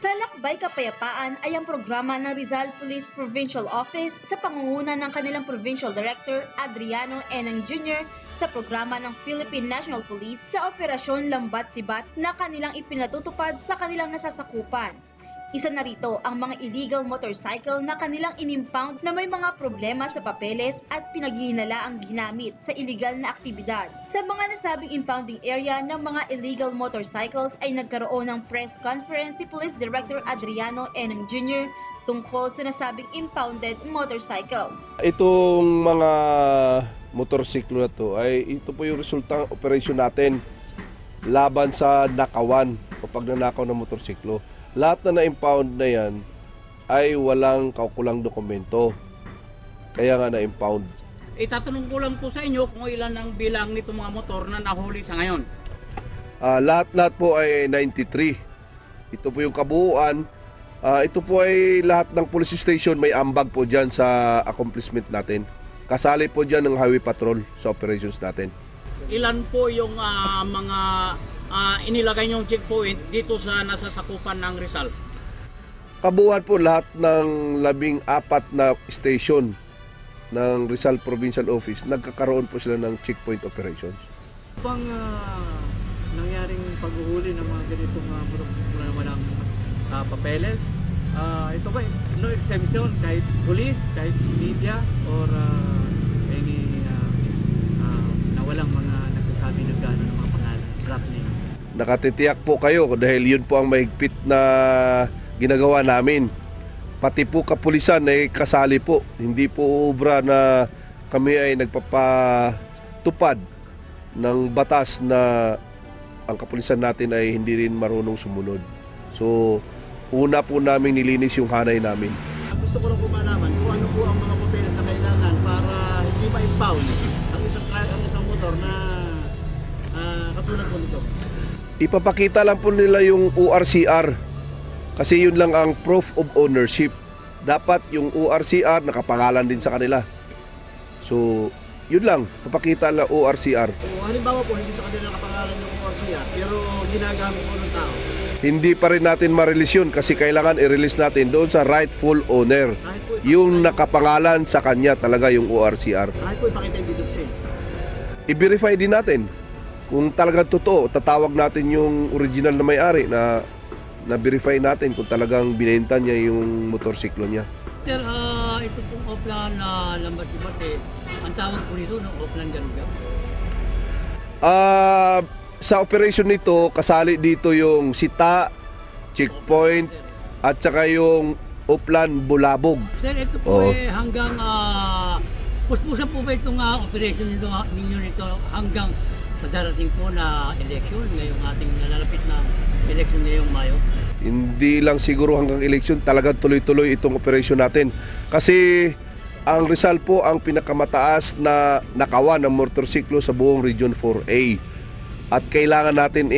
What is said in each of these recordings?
Sa Lakbay Kapayapaan ay ang programa ng Rizal Police Provincial Office sa pangunguna ng kanilang Provincial Director Adriano Enang Jr. sa programa ng Philippine National Police sa Operasyon Lambat Sibat na kanilang ipinatutupad sa kanilang nasasakupan. Isa na rito ang mga illegal motorcycle na kanilang inimpound na may mga problema sa papeles at pinaghihinalaang ginamit sa illegal na aktibidad. Sa mga nasabing impounding area ng mga illegal motorcycles ay nagkaroon ng press conference si Police Director Adriano Enang Jr. tungkol sa nasabing impounded motorcycles. Itong mga motorsiklo na to ay ito po yung resultang operasyon natin laban sa nakawan o pagnanakaw ng motorsiklo. Lahat na na-impound na yan ay walang kaukulang dokumento. Kaya nga na-impound. Itatanong ko lang po sa inyo kung ilan ang bilang nitong mga motor na nahuli sa ngayon. Lahat po ay 93. Ito po yung kabuuan. Ito po ay lahat ng police station may ambag po dyan sa accomplishment natin. Kasali po dyan ng highway patrol sa operations natin. Ilan po yung mga inilagay niyong checkpoint dito sa nasasakupan ng Rizal? Kabuuan po lahat ng 14 na station ng Rizal Provincial Office, nagkakaroon po sila ng checkpoint operations. Pang nangyaring paghuhuli ng mga ganitong motorsiklo na walang papeles, ito ba no exemption kahit police, kahit media or any na walang mga nagsasabi ng gano'n ng mga pangalan, draft name? Nakatitiyak po kayo dahil yun po ang mahigpit na ginagawa namin. Pati po kapulisan ay kasali po. Hindi po obra na kami ay nagpapatupad ng batas na ang kapulisan natin ay hindi rin marunong sumunod. So, una po namin nilinis yung hanay namin. Gusto ko lang po malaman kung ano po ang mga papeles na kailangan para hindi ma-impound ang isang motor na katulad po nito. Ipapakita lang po nila yung ORCR kasi yun lang ang proof of ownership. Dapat yung ORCR nakapangalan din sa kanila. So, yun lang, papakita lang ORCR. So, halimbawa po, hindi sa kanila nakapangalan yung ORCR pero ginagamit po ng tao. Hindi pa rin natin ma-release yun kasi kailangan i-release natin doon sa rightful owner. Yung nakapangalan sa kanya talaga yung ORCR. Kahit po ipakita yung deduction. I-verify din natin. Kung talagang totoo, tatawag natin yung original na may-ari na na-verify natin kung talagang binenta niya yung motorsiklo niya. Sir, ito pong offline na Lambat Sibat ang tawag po nito ng offline garuga? Sa operation nito, kasali dito yung sita, checkpoint, at saka yung Uplan Bulabog. Sir, ito po hanggang puspusan po ba itong operation ninyo nito hanggang sa darating po na election ngayong ating nalalapit na election ngayong Mayo? Hindi lang siguro hanggang election, talagang tuloy-tuloy itong operation natin. Kasi ang Rizal po ang pinakamataas na nakawan ng motorsiklo sa buong Region 4A. At kailangan natin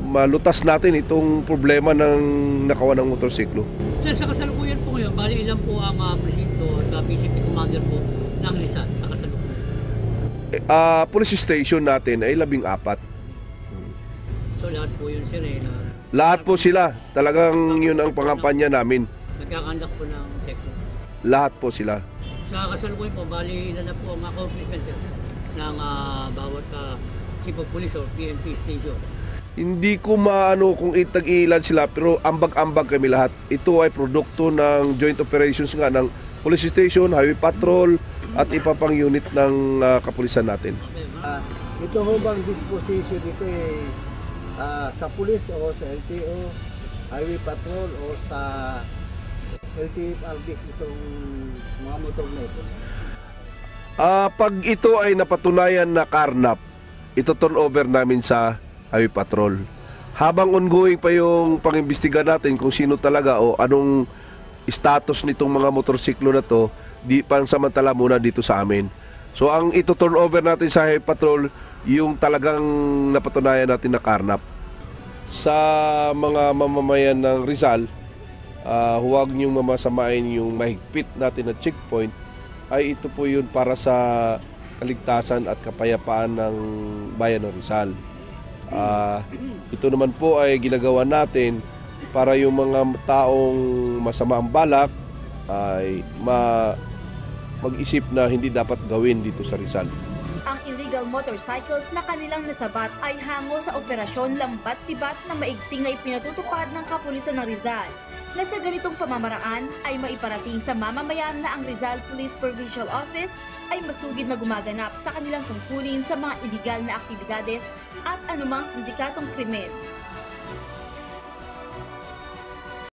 malutas natin itong problema ng nakawan ng motorsiklo. Sir, sa kasalukuyan po ngayon, bali ilan po ang presinto at PCP commander po ng Rizal sa kasalukuyan? Police station natin ay 14. So lahat po yun sir lahat po sila. Talagang yun ang pangampanya namin. Nagkakandak po ng checkpoint? Lahat po sila. Sa kasalukuyan po, bali ilan na po ang accomplishment sir ng bawat chief of police or PNP station? Hindi ko maano kung itag-ilan sila pero ambag-ambag kami lahat. Ito ay produkto ng joint operations nga ng police station, highway patrol at iba pang unit ng kapulisan natin. Ito ho bang disposition dito sa police o sa LTO, highway patrol o sa LTFRB itong mga motor na ito? Pag ito ay napatunayan na karnap, ito turn over namin sa highway patrol. Habang ongoing pa yung pangimbestiga natin kung sino talaga o anong status nitong mga motorsiklo na to, di pansamantala muna dito sa amin. So ang ito turn over natin sa highway patrol, yung talagang napatunayan natin na karnap. Sa mga mamamayan ng Rizal, huwag niyong mamasamain yung mahigpit natin na checkpoint, ay ito po yun para sa kaligtasan at kapayapaan ng bayan ng Rizal. Ito naman po ay ginagawa natin para yung mga taong masama ang balak ay mag-isip na hindi dapat gawin dito sa Rizal. Ang illegal motorcycles na kanilang nasabat ay hango sa operasyon Lambat Sibat na maigting na ipinatutupad ng kapulisan ng Rizal, na sa ganitong pamamaraan ay maiparating sa mamamayan na ang Rizal Police Provincial Office ay masugid na gumaganap sa kanilang tungkulin sa mga illegal na aktibidades at anumang sindikatong krimen.